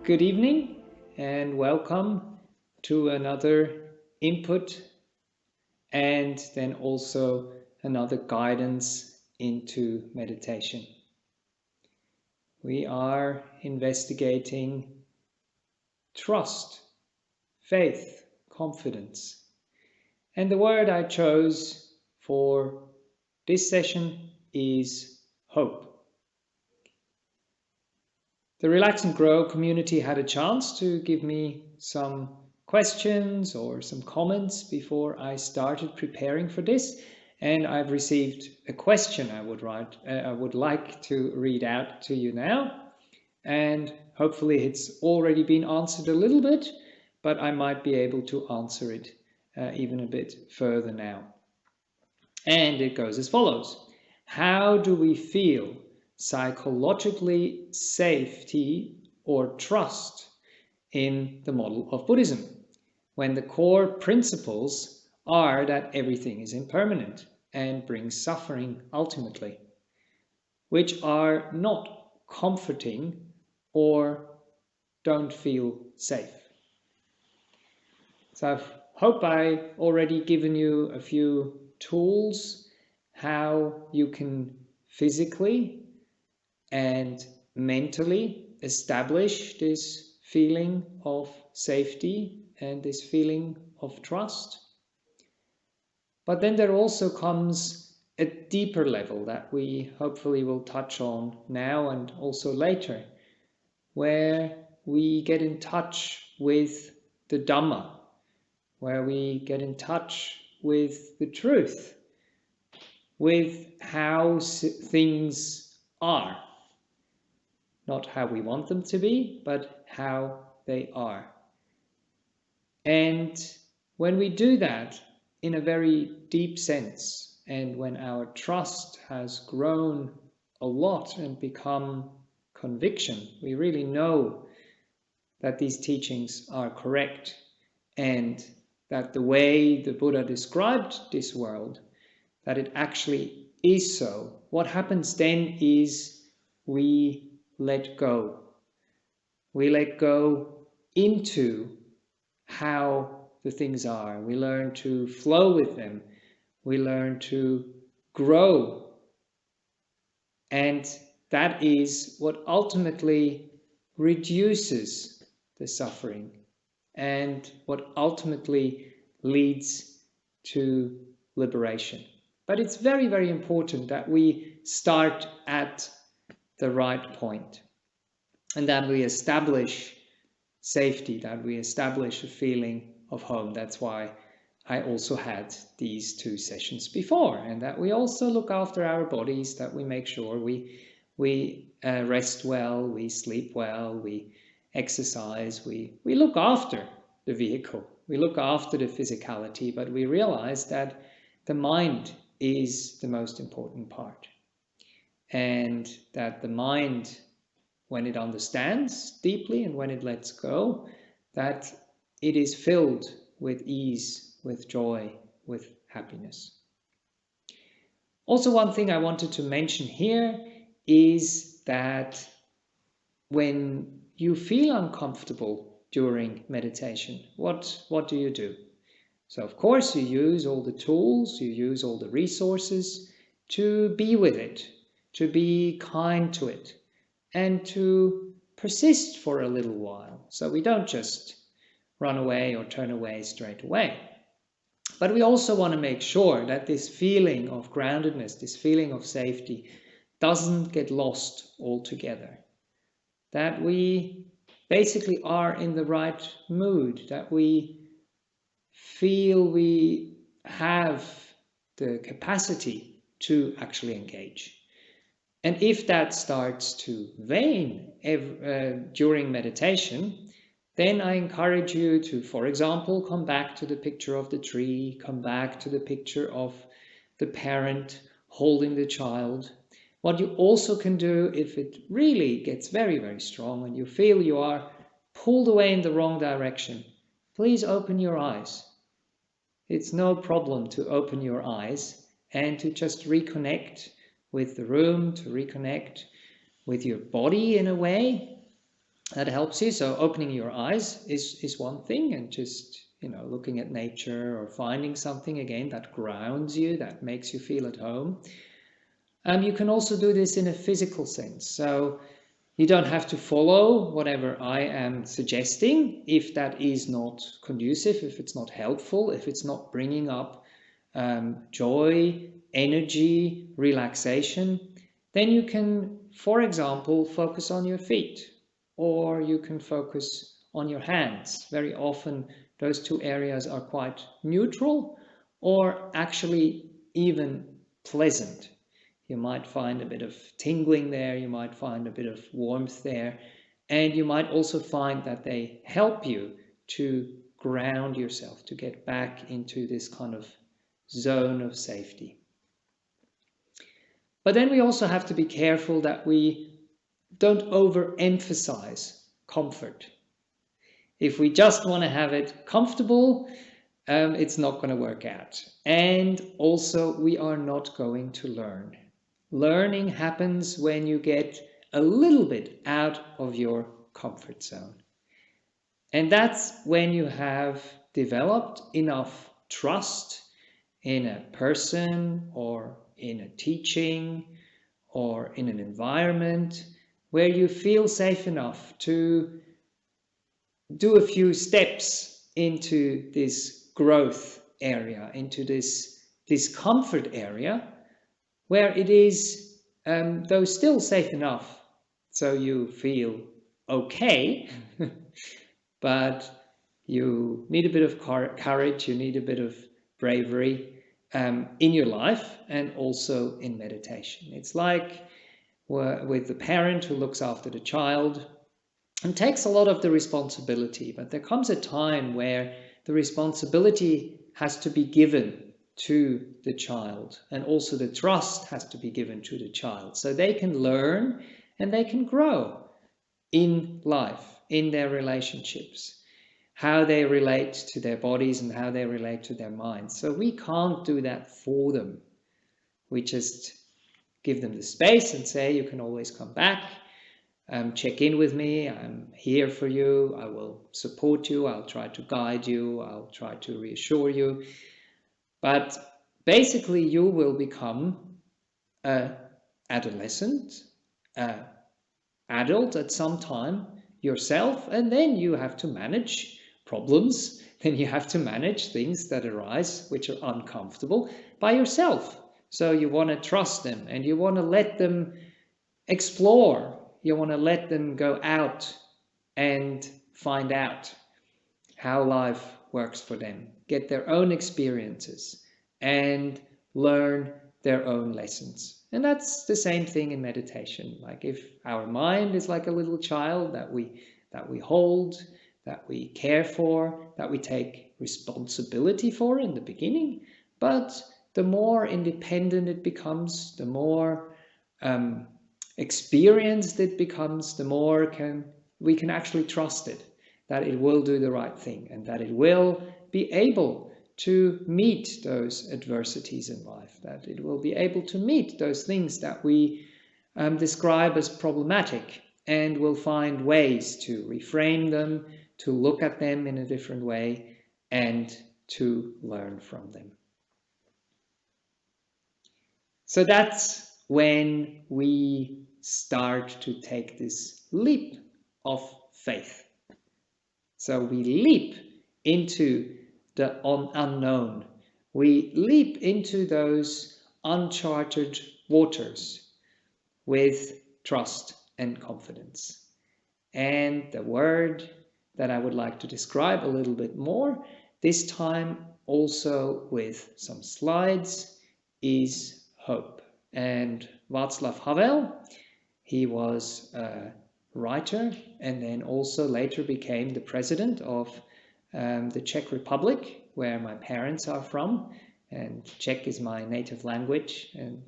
Good evening and welcome to another input and then also another guidance into meditation. We are investigating trust, faith, confidence. And the word I chose for this session is hope. The Relax and Grow community had a chance to give me some questions or some comments before I started preparing for this, and I've received a question I would like to read out to you now, and hopefully it's already been answered a little bit, but I might be able to answer it even a bit further now. And it goes as follows. How do we feel psychologically safety or trust in the model of Buddhism when the core principles are that everything is impermanent and brings suffering ultimately, which are not comforting or don't feel safe? So I hope I already given you a few tools how you can physically and mentally establish this feeling of safety and this feeling of trust. But then there also comes a deeper level that we hopefully will touch on now and also later, where we get in touch with the Dhamma, where we get in touch with the truth, with how things are. Not how we want them to be, but how they are. And when we do that in a very deep sense, and when our trust has grown a lot and become conviction, we really know that these teachings are correct and that the way the Buddha described this world, that it actually is so. What happens then is we let go. We let go into how the things are. We learn to flow with them. We learn to grow. And that is what ultimately reduces the suffering and what ultimately leads to liberation. But it's very, very important that we start at the right point and that we establish safety, that we establish a feeling of home. That's why I also had these two sessions before, and that we also look after our bodies, that we make sure we rest well, we sleep well, we exercise, we look after the vehicle, we look after the physicality, but we realize that the mind is the most important part, and that the mind, when it understands deeply and when it lets go, that it is filled with ease, with joy, with happiness. Also, one thing I wanted to mention here is that when you feel uncomfortable during meditation, what do you do? So, of course, you use all the tools, you use all the resources to be with it, to be kind to it, and to persist for a little while. So we don't just run away or turn away straight away. But we also want to make sure that this feeling of groundedness, this feeling of safety, doesn't get lost altogether. That we basically are in the right mood, that we feel we have the capacity to actually engage. And if that starts to wane during meditation, then I encourage you to, for example, come back to the picture of the tree, come back to the picture of the parent holding the child. What you also can do, if it really gets very, very strong and you feel you are pulled away in the wrong direction, please open your eyes. It's no problem to open your eyes and to just reconnect with the room, to reconnect with your body in a way, that helps you. So opening your eyes is one thing, and just, looking at nature or finding something again that grounds you, that makes you feel at home. You can also do this in a physical sense. So you don't have to follow whatever I am suggesting if that is not conducive, if it's not helpful, if it's not bringing up joy, energy, relaxation. Then you can, for example, focus on your feet, or you can focus on your hands. Very often those two areas are quite neutral or actually even pleasant. You might find a bit of tingling there, you might find a bit of warmth there, and you might also find that they help you to ground yourself, to get back into this kind of zone of safety. But then we also have to be careful that we don't overemphasize comfort. If we just want to have it comfortable, it's not going to work out. And also, we are not going to learn. Learning happens when you get a little bit out of your comfort zone. And that's when you have developed enough trust in a person or in a teaching or in an environment where you feel safe enough to do a few steps into this growth area, into this comfort area, where it is, though still safe enough, so you feel okay, but you need a bit of courage, you need a bit of bravery in your life and also in meditation. It's like with the parent who looks after the child and takes a lot of the responsibility, but there comes a time where the responsibility has to be given to the child, and also the trust has to be given to the child, so they can learn and they can grow in life, in their relationships, how they relate to their bodies and how they relate to their minds. So we can't do that for them. We just give them the space and say, you can always come back. Check in with me, I'm here for you, I will support you, I'll try to guide you, I'll try to reassure you. But basically you will become an adolescent, an adult at some time yourself, and then you have to manage problems, then you have to manage things that arise which are uncomfortable by yourself. So you want to trust them and you want to let them explore. You want to let them go out and find out how life works for them, get their own experiences and learn their own lessons. And that's the same thing in meditation. Like if our mind is like a little child that we hold, that we care for, that we take responsibility for in the beginning, but the more independent it becomes, the more experienced it becomes, the more we can actually trust it, that it will do the right thing and that it will be able to meet those adversities in life, that it will be able to meet those things that we describe as problematic, and will find ways to reframe them, to look at them in a different way, and to learn from them. So that's when we start to take this leap of faith. So we leap into the unknown. We leap into those uncharted waters with trust and confidence. And the word that I would like to describe a little bit more, this time also with some slides, is hope. And Václav Havel, he was a writer and then also later became the president of the Czech Republic, where my parents are from. And Czech is my native language. And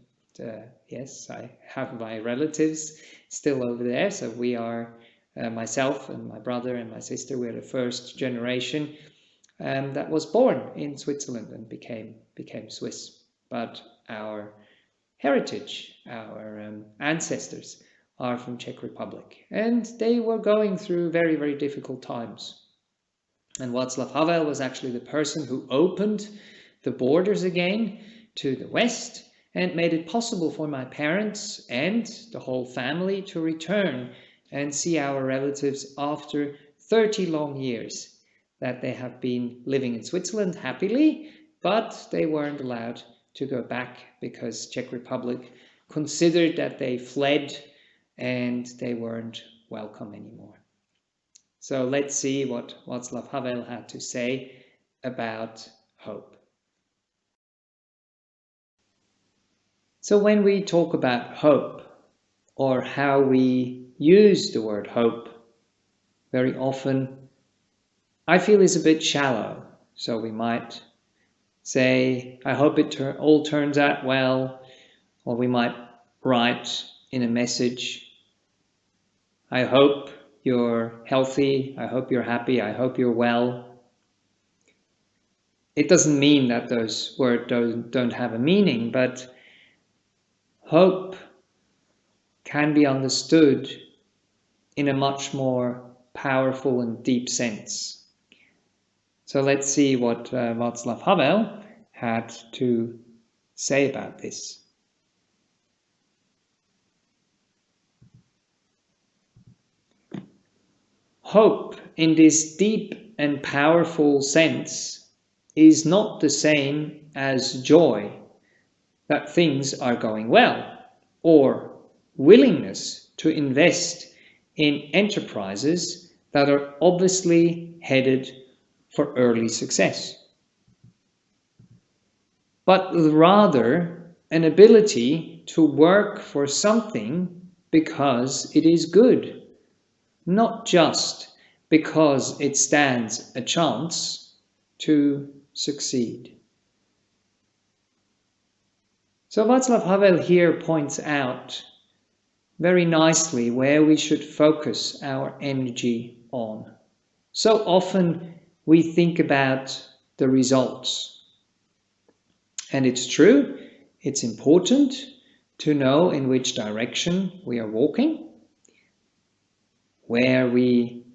yes, I have my relatives still over there. So we are, myself and my brother and my sister, we're the first generation that was born in Switzerland and became Swiss. But our heritage, our ancestors are from Czech Republic, and they were going through very, very difficult times. And Václav Havel was actually the person who opened the borders again to the West and made it possible for my parents and the whole family to return and see our relatives after 30 long years that they have been living in Switzerland happily, but they weren't allowed to go back because Czech Republic considered that they fled and they weren't welcome anymore. So let's see what Václav Havel had to say about hope. So when we talk about hope, or how we use the word hope, very often I feel is a bit shallow. So we might say, I hope it all turns out well, or we might write in a message, I hope you're healthy, I hope you're happy, I hope you're well. It doesn't mean that those words don't have a meaning, but hope can be understood in a much more powerful and deep sense. So let's see what Václav Havel had to say about this. Hope in this deep and powerful sense is not the same as joy that things are going well, or willingness to invest in enterprises that are obviously headed for early success, but rather an ability to work for something because it is good, not just because it stands a chance to succeed. So Václav Havel here points out very nicely where we should focus our energy on. So often we think about the results. And it's true, it's important to know in which direction we are walking, where we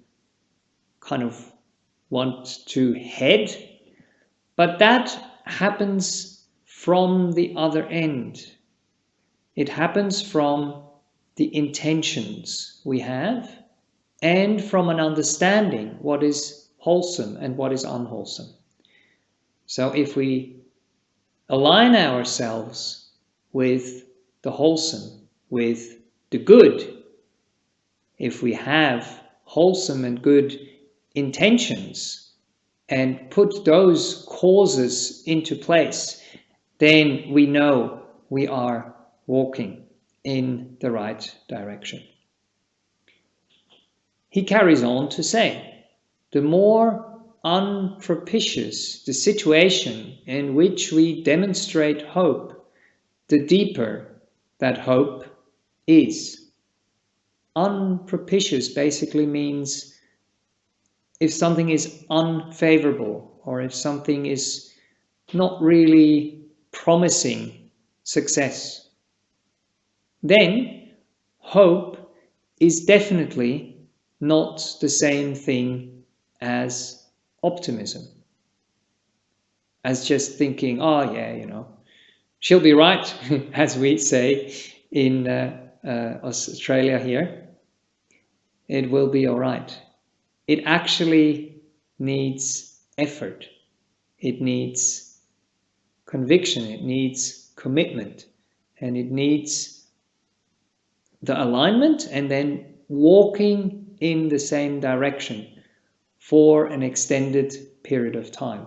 kind of want to head, but that happens from the other end. It happens from the intentions we have and from an understanding what is wholesome and what is unwholesome. So if we align ourselves with the wholesome, with the good, if we have wholesome and good intentions and put those causes into place, then we know we are walking in the right direction. He carries on to say, the more unpropitious the situation in which we demonstrate hope, the deeper that hope is. Unpropitious basically means if something is unfavorable or if something is not really promising success, then hope is definitely not the same thing as optimism. As just thinking, oh yeah, she'll be right, as we say in Australia here. It will be all right. It actually needs effort. It needs conviction. It needs commitment. And it needs the alignment and then walking in the same direction for an extended period of time.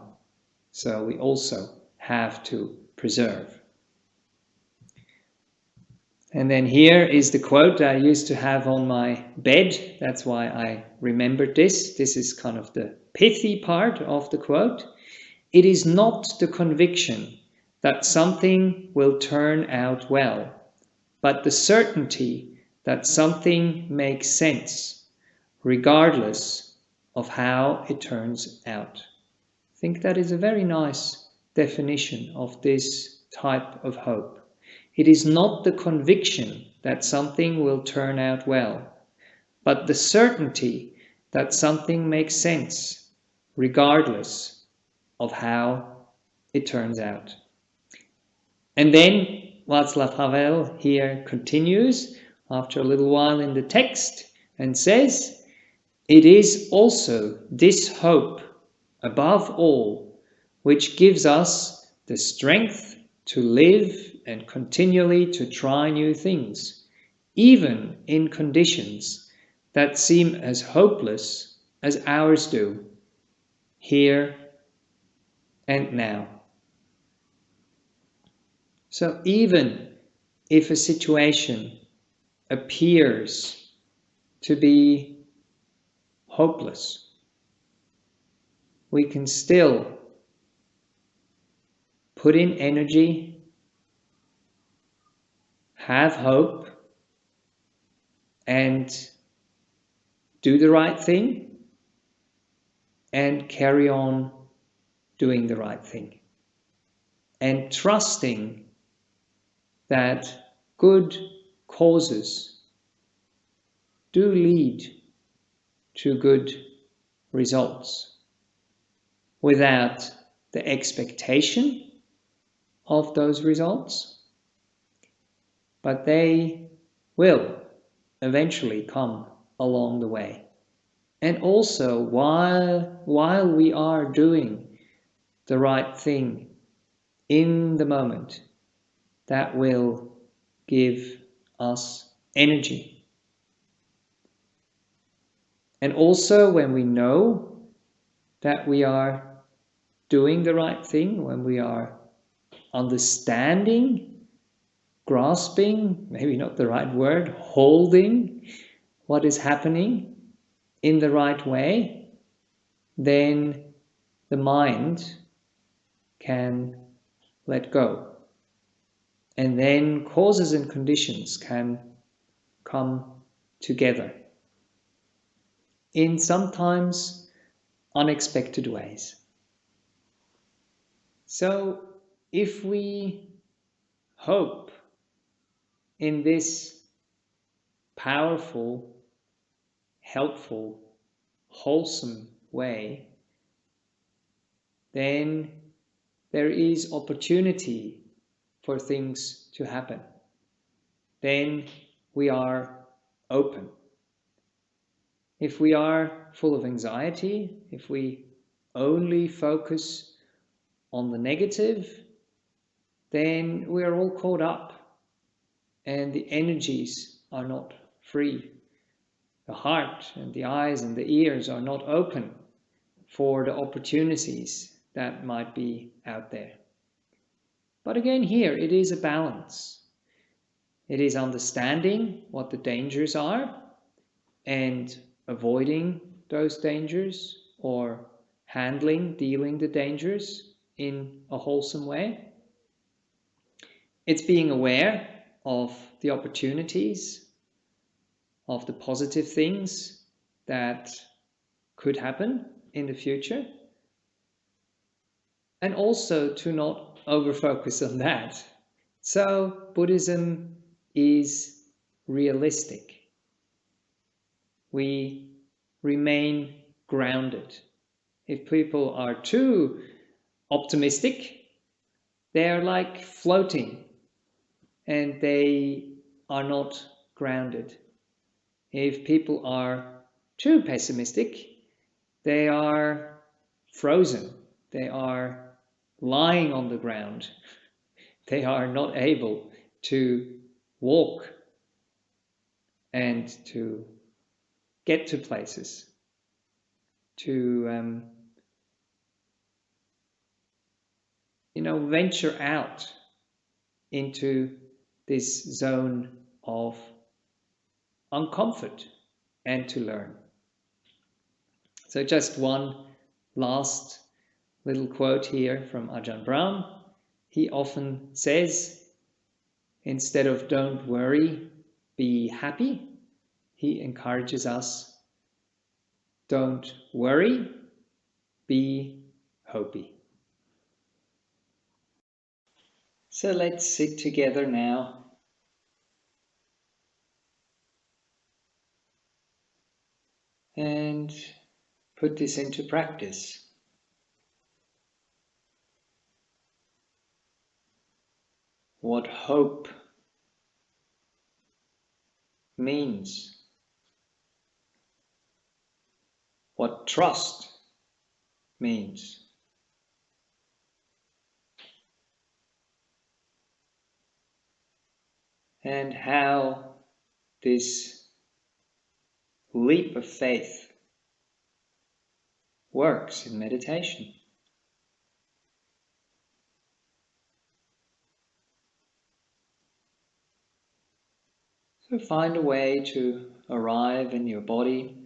So we also have to preserve. And then here is the quote I used to have on my bed. That's why I remembered this. This is kind of the pithy part of the quote. It is not the conviction that something will turn out well, but the certainty that something makes sense, regardless of how it turns out. I think that is a very nice definition of this type of hope. It is not the conviction that something will turn out well, but the certainty that something makes sense, regardless of how it turns out. And then Václav Havel here continues after a little while in the text and says, "It is also this hope above all which gives us the strength to live and continually to try new things, even in conditions that seem as hopeless as ours do, here and now." So even if a situation appears to be hopeless, we can still put in energy, have hope, and do the right thing, and carry on doing the right thing. And trusting that good causes do lead to good results without the expectation of those results, but they will eventually come along the way. And also, while we are doing the right thing in the moment, that will give us energy. And also, when we know that we are doing the right thing, when we are understanding, grasping, maybe not the right word, holding what is happening in the right way, then the mind can let go. And then causes and conditions can come together in sometimes unexpected ways. So if we hope in this powerful, helpful, wholesome way, then there is opportunity for things to happen. Then we are open. If we are full of anxiety, if we only focus on the negative, then we are all caught up and the energies are not free. The heart and the eyes and the ears are not open for the opportunities that might be out there. But again, here it is a balance. It is understanding what the dangers are and avoiding those dangers or dealing the dangers in a wholesome way. It's being aware of the opportunities, of the positive things that could happen in the future, and also to not over-focus on that. So Buddhism is realistic. We remain grounded. If people are too optimistic, they're like floating and they are not grounded. If people are too pessimistic, they are frozen. They are lying on the ground. They are not able to walk and to get to places, to venture out into this zone of uncomfort and to learn. So just one last little quote here from Ajahn Brahm. He often says, instead of "don't worry, be happy," he encourages us, "don't worry, be hopey." So let's sit together now. And put this into practice. What hope means. What trust means. And how this leap of faith works in meditation. So find a way to arrive in your body,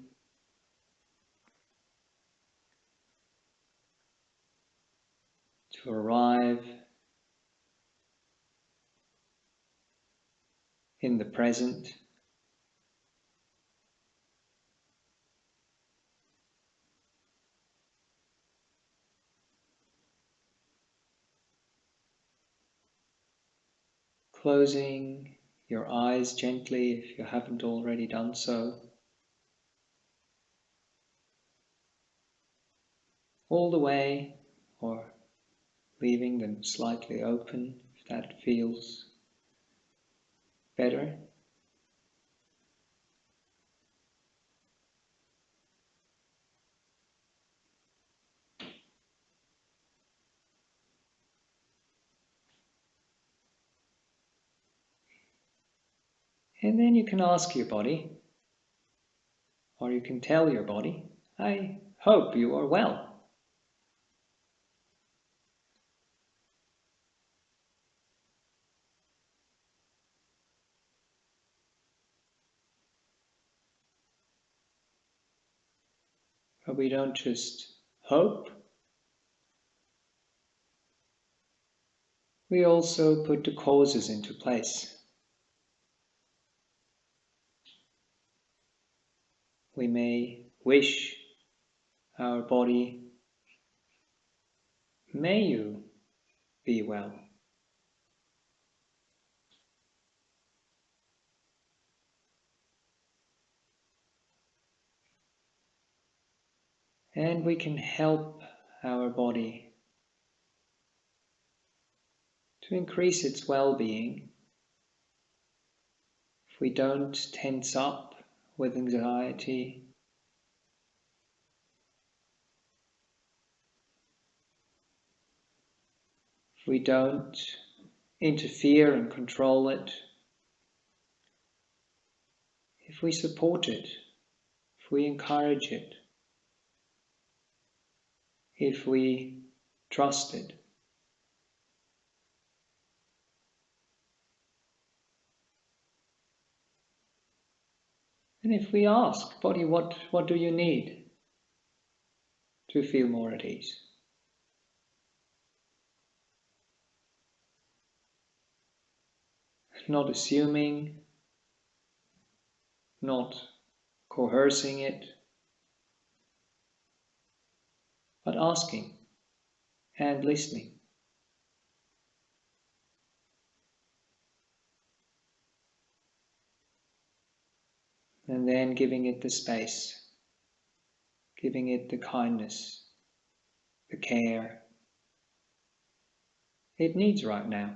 to arrive in the present. Closing your eyes gently if you haven't already done so. All the way, or leaving them slightly open if that feels better. And then you can ask your body, or you can tell your body, I hope you are well. But we don't just hope, we also put the causes into place. We may wish our body, may you be well. And we can help our body to increase its well-being if we don't tense up with anxiety, if we don't interfere and control it, if we support it, if we encourage it, if we trust it. And if we ask, body, what do you need to feel more at ease? Not assuming, not coercing it, but asking and listening. And then giving it the space, giving it the kindness, the care it needs right now.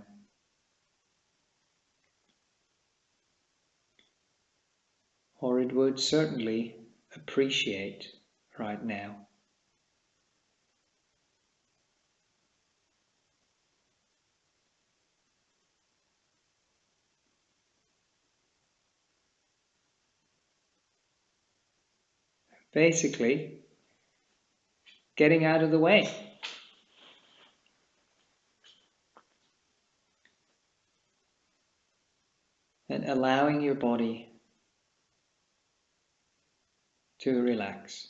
Or it would certainly appreciate right now. Basically, getting out of the way. And allowing your body to relax.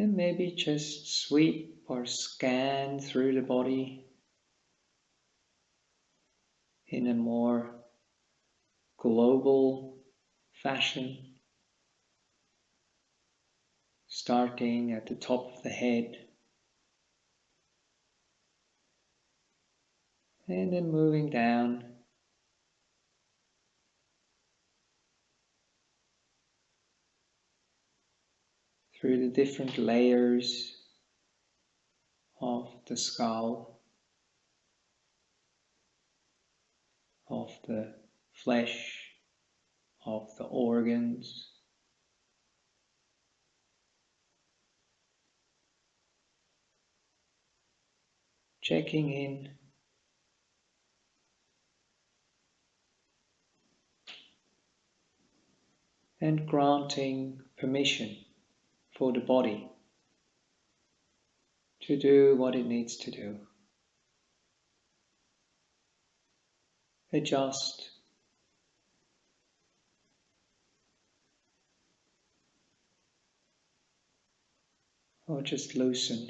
And maybe just sweep or scan through the body in a more global fashion, starting at the top of the head and then moving down through the different layers of the skull, of the flesh, of the organs. Checking in and granting permission for the body to do what it needs to do. Adjust or just loosen.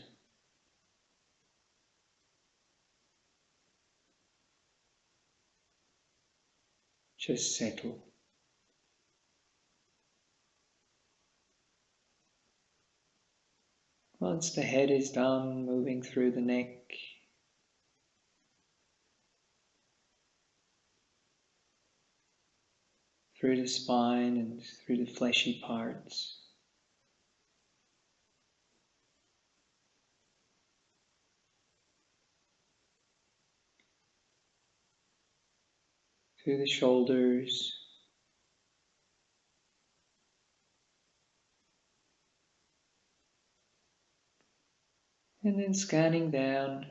Just settle. Once the head is done, moving through the neck, through the spine and through the fleshy parts. Through the shoulders, and then scanning down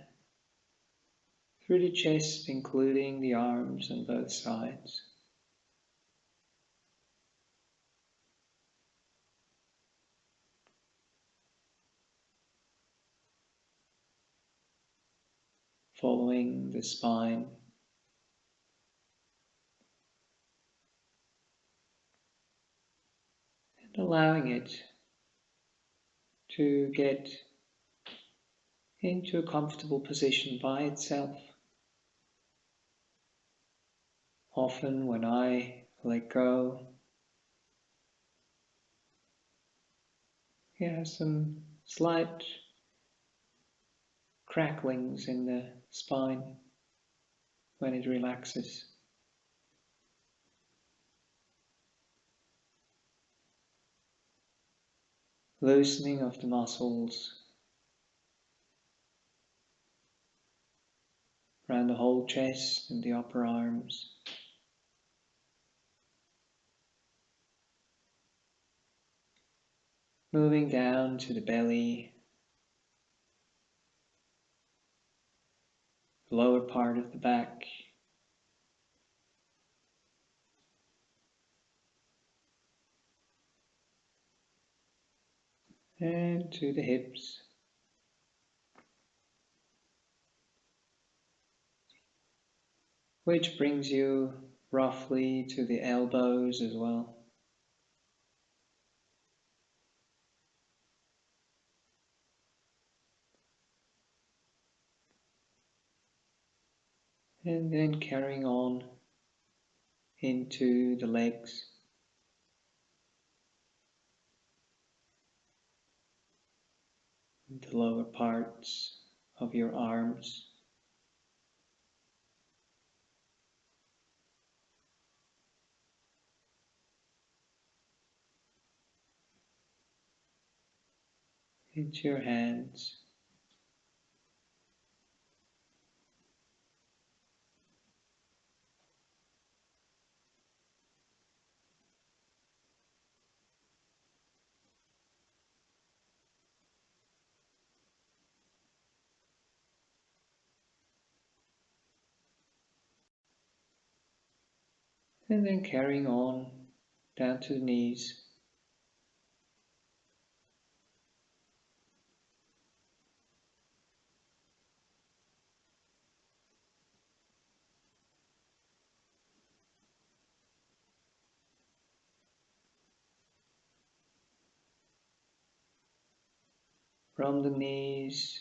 through the chest, including the arms on both sides. Following the spine. And allowing it to get into a comfortable position by itself. Often when I let go, you have some slight cracklings in the spine when it relaxes. Loosening of the muscles around the whole chest and the upper arms. Moving down to the belly, the lower part of the back, and to the hips. Which brings you roughly to the elbows as well. And then carrying on into the legs. The lower parts of your arms. Into your hands. And then carrying on down to the knees. from the knees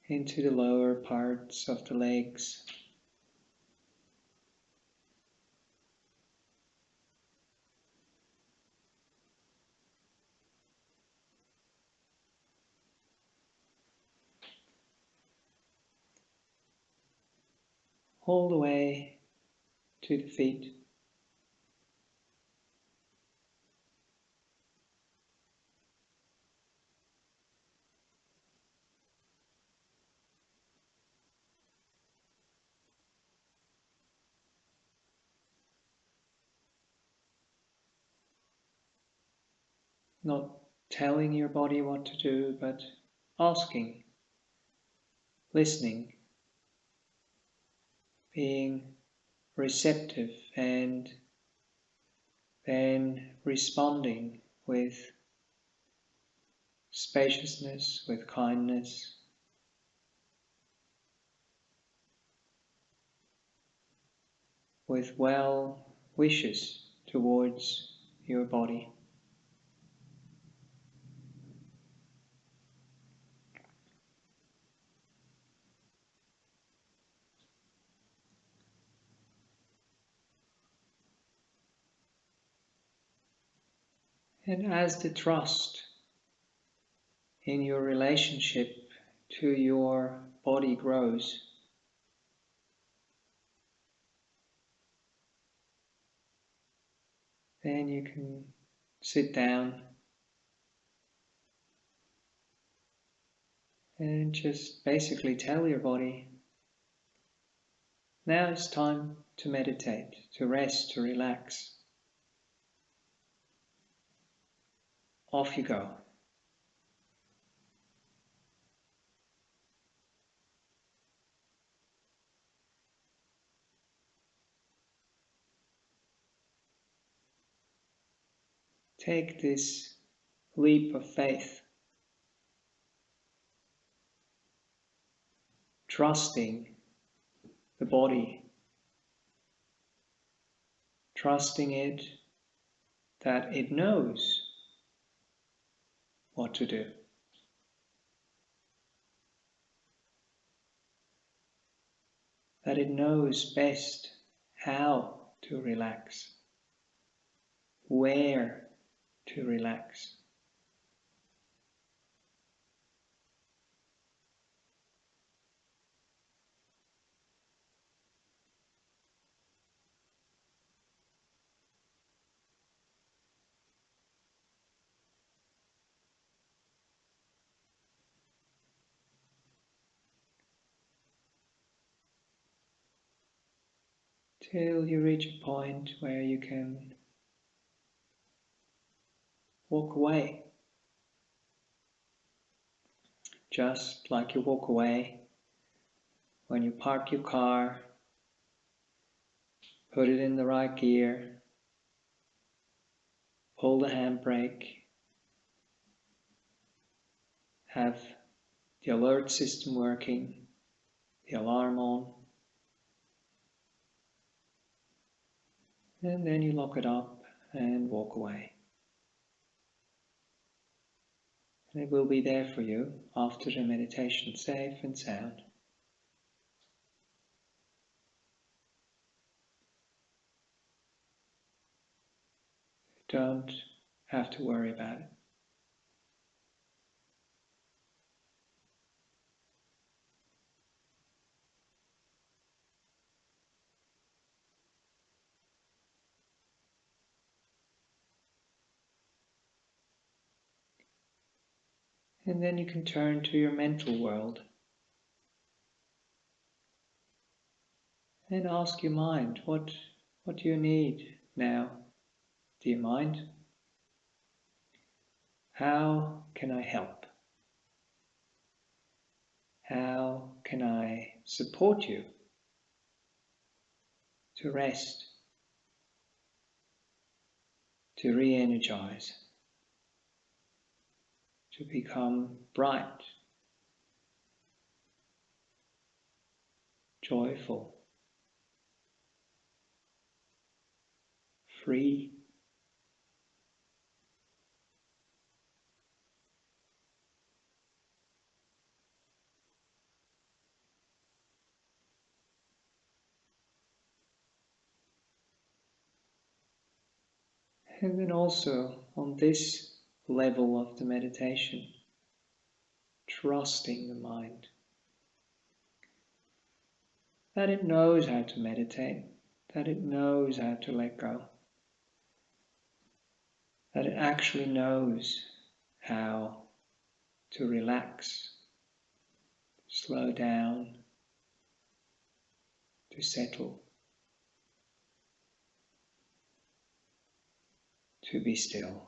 into the lower parts of the legs. All the way to the feet. Not telling your body what to do, but asking, listening, being receptive, and then responding with spaciousness, with kindness, with well wishes towards your body. And as the trust in your relationship to your body grows, then you can sit down and just basically tell your body, now it's time to meditate, to rest, to relax. Off you go. Take this leap of faith, trusting the body, trusting it that it knows what to do. That it knows best how to relax, where to relax. Till you reach a point where you can walk away. Just like you walk away when you park your car, put it in the right gear, pull the handbrake, have the alert system working, the alarm on, and then you lock it up and walk away. And it will be there for you after the meditation, safe and sound. Don't have to worry about it. And then you can turn to your mental world and ask your mind, what do you need now, dear mind? How can I help? How can I support you to rest, to re-energize, to become bright, joyful, free, And then also on this level of the meditation, trusting the mind, that it knows how to meditate, that it knows how to let go, that it actually knows how to relax, slow down, to settle, to be still.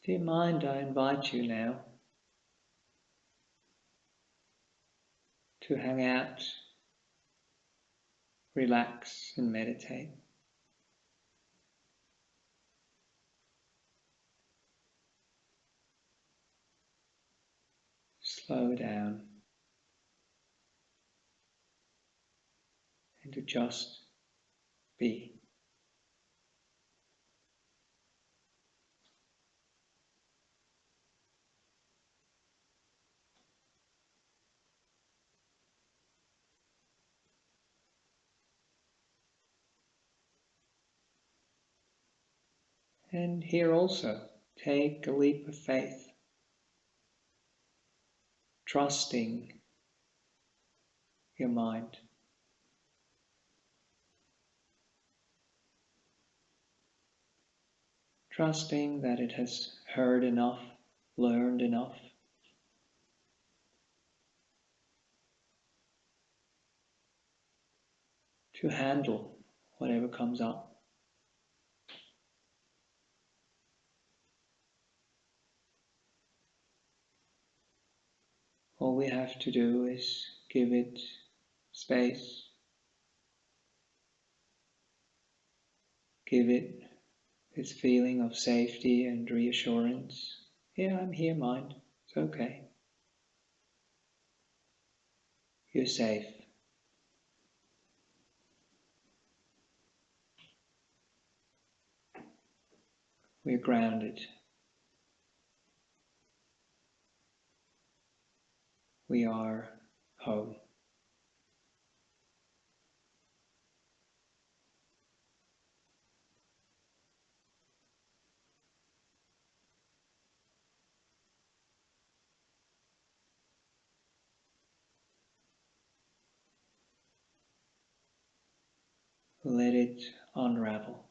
Dear mind, I invite you now to hang out, relax and meditate. Slow down and to just be. And here also, take a leap of faith, trusting your mind. Trusting that it has heard enough, learned enough, to handle whatever comes up. All we have to do is give it space, give it this feeling of safety and reassurance. Yeah, I'm here, mind. It's okay. You're safe. We're grounded. We are home. Let it unravel.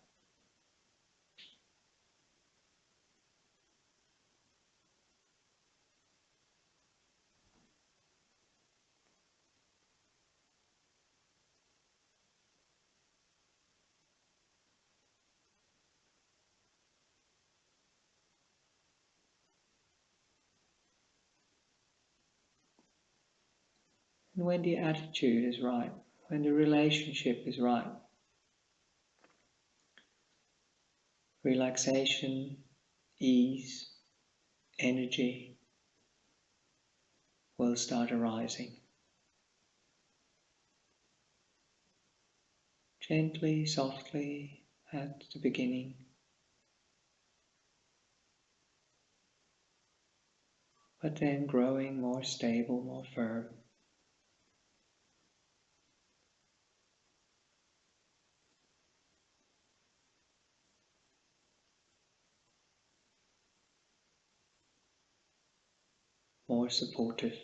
And when the attitude is right, when the relationship is right, relaxation, ease, energy will start arising. Gently, softly at the beginning, but then growing more stable, more firm. More supportive.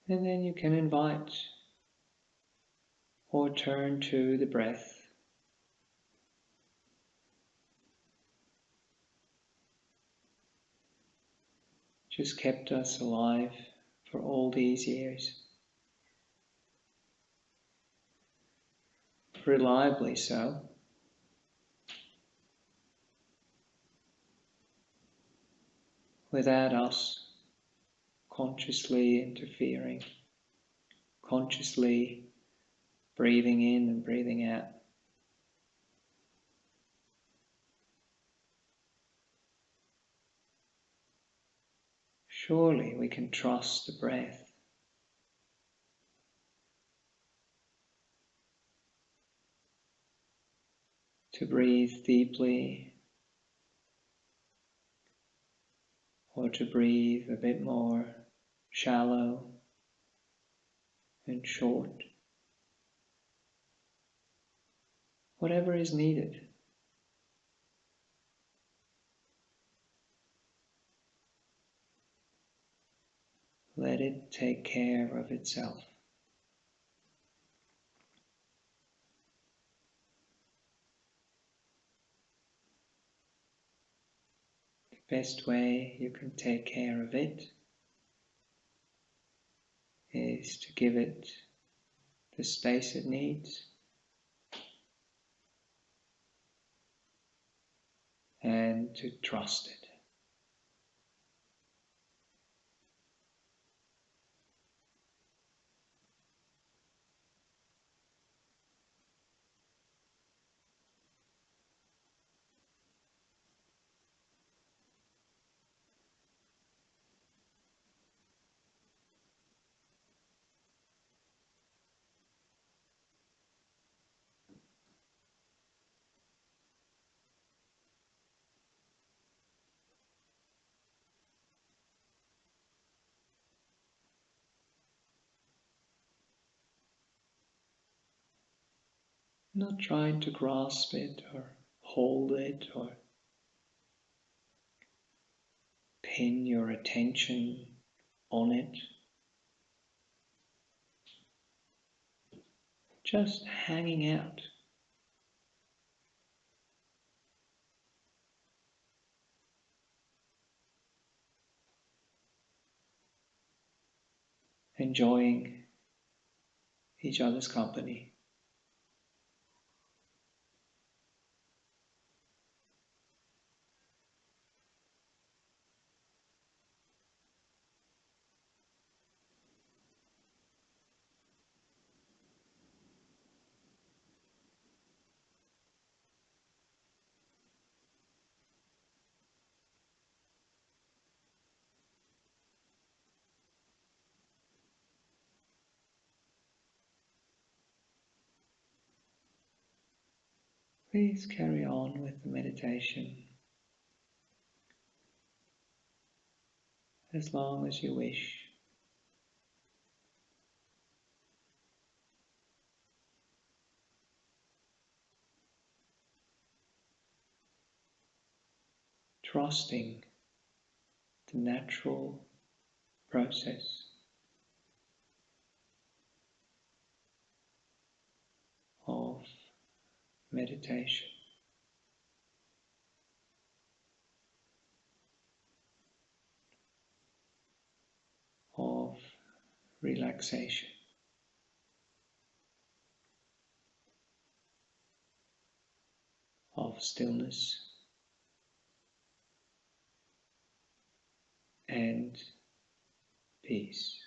And then you can invite or turn to the breath. Just kept us alive for all these years. reliably so. Without us consciously interfering, consciously breathing in and breathing out. Surely we can trust the breath to breathe deeply or to breathe a bit more shallow and short. Whatever is needed. Let it take care of itself. The best way you can take care of it is to give it the space it needs and to trust it. Not trying to grasp it or hold it or pin your attention on it. Just hanging out. Enjoying each other's company. Please carry on with the meditation as long as you wish. Trusting the natural process of meditation, of relaxation, of stillness and peace.